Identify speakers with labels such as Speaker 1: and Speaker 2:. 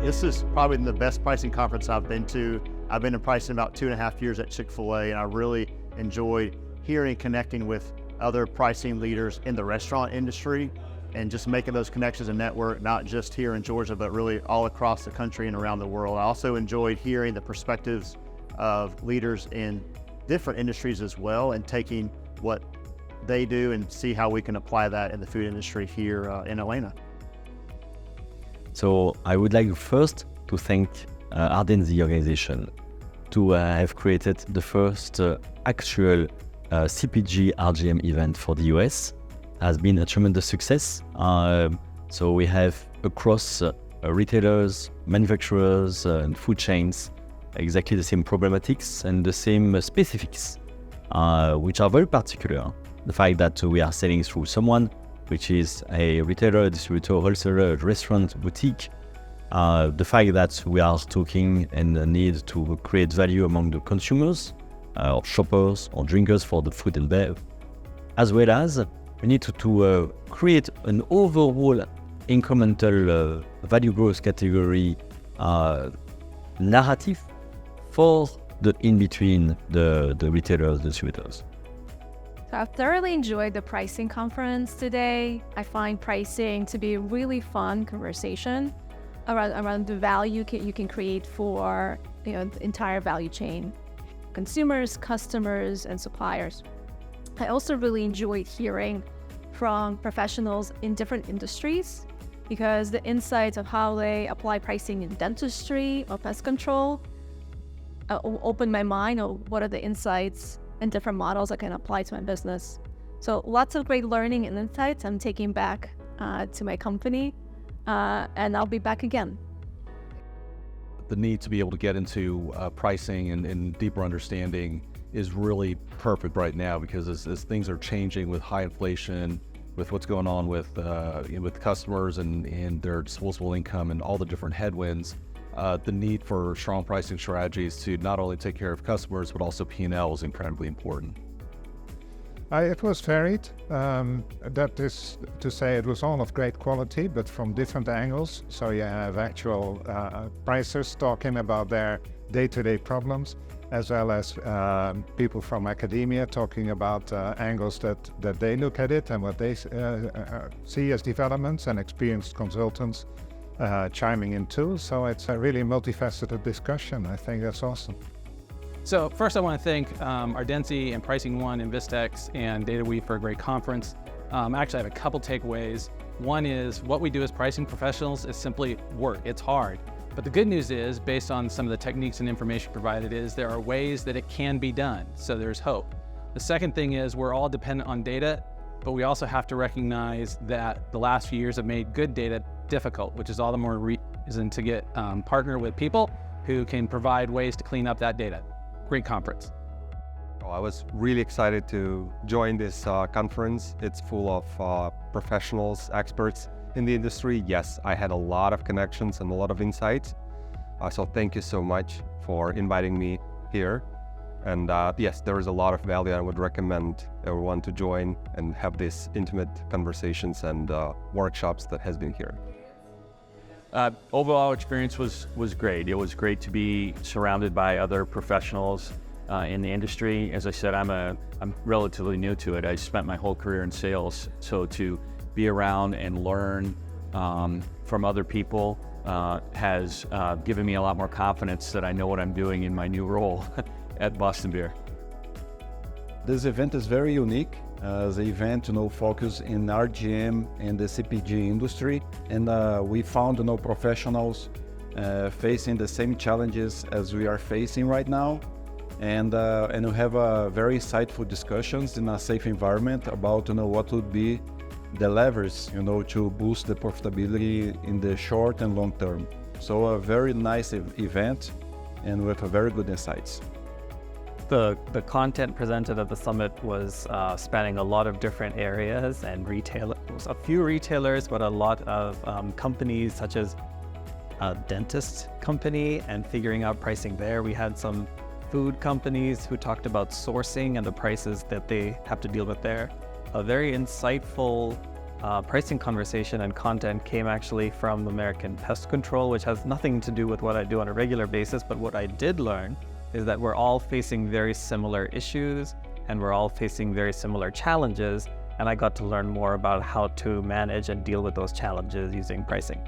Speaker 1: This is probably the best pricing conference I've been to. I've been in pricing about 2.5 years at Chick-fil-A, and I really enjoyed hearing, connecting with other pricing leaders in the restaurant industry and just making those connections and network, not just here in Georgia, but really all across the country and around the world. I also enjoyed hearing the perspectives of leaders in different industries as well, and taking what they do and see how we can apply that in the food industry here in Atlanta.
Speaker 2: So I would like first to thank Arden, the organization, to have created the first actual CPG RGM event for the US. Has been a tremendous success. So we have across retailers, manufacturers, and food chains exactly the same problematics and the same specifics, which are very particular. The fact that we are selling through someone, which is a retailer, distributor, wholesaler, restaurant, boutique. The fact that we are talking and the need to create value among the consumers, or shoppers, or drinkers for the food and bev, as well as we need to create an overall incremental value growth category narrative for the in-between the retailers, distributors.
Speaker 3: So I've thoroughly enjoyed the pricing conference today. I find pricing to be a really fun conversation around the value you can create for the entire value chain, consumers, customers, and suppliers. I also really enjoyed hearing from professionals in different industries, because the insights of how they apply pricing in dentistry or pest control opened my mind of what are the insights and different models I can apply to my business. So lots of great learning and insights I'm taking back to my company, and I'll be back again.
Speaker 4: The need to be able to get into pricing and deeper understanding is really perfect right now, because as things are changing with high inflation, with what's going on with customers and their disposable income and all the different headwinds, the need for strong pricing strategies to not only take care of customers but also P&L is incredibly important.
Speaker 5: It was varied. That is to say, it was all of great quality, but from different angles. So you have actual pricers talking about their day-to-day problems, as well as people from academia talking about angles that they look at it and what they see as developments, and experienced consultants chiming in too. So it's a really multifaceted discussion. I think that's awesome.
Speaker 6: So first I want to thank Ardency and Pricing One and Vistex and DataWeave for a great conference. Actually, I have a couple takeaways. One is what we do as pricing professionals is simply work. It's hard. But the good news is, based on some of the techniques and information provided, is there are ways that it can be done. So there's hope. The second thing is we're all dependent on data, but we also have to recognize that the last few years have made good data difficult, which is all the more reason to get partner with people who can provide ways to clean up that data. Great conference.
Speaker 7: I was really excited to join this conference. It's full of professionals, experts in the industry. Yes, I had a lot of connections and a lot of insights. So thank you so much for inviting me here. And yes, there is a lot of value. I would recommend everyone to join and have these intimate conversations and workshops that has been here.
Speaker 8: Overall experience was great. It was great to be surrounded by other professionals in the industry. As I said, I'm relatively new to it. I spent my whole career in sales, so to be around and learn from other people has given me a lot more confidence that I know what I'm doing in my new role at Boston Beer.
Speaker 9: This event is very unique. The event, focus in RGM and the CPG industry, and we found, professionals facing the same challenges as we are facing right now, and we have very insightful discussions in a safe environment about what would be the levers, to boost the profitability in the short and long term. So a very nice event, and with very good insights.
Speaker 10: The content presented at the summit was spanning a lot of different areas and retailers, a few retailers, but a lot of companies such as a dentist company and figuring out pricing there. We had some food companies who talked about sourcing and the prices that they have to deal with there. A very insightful pricing conversation and content came actually from American Pest Control, which has nothing to do with what I do on a regular basis. But what I did learn is that we're all facing very similar issues and we're all facing very similar challenges. And I got to learn more about how to manage and deal with those challenges using pricing.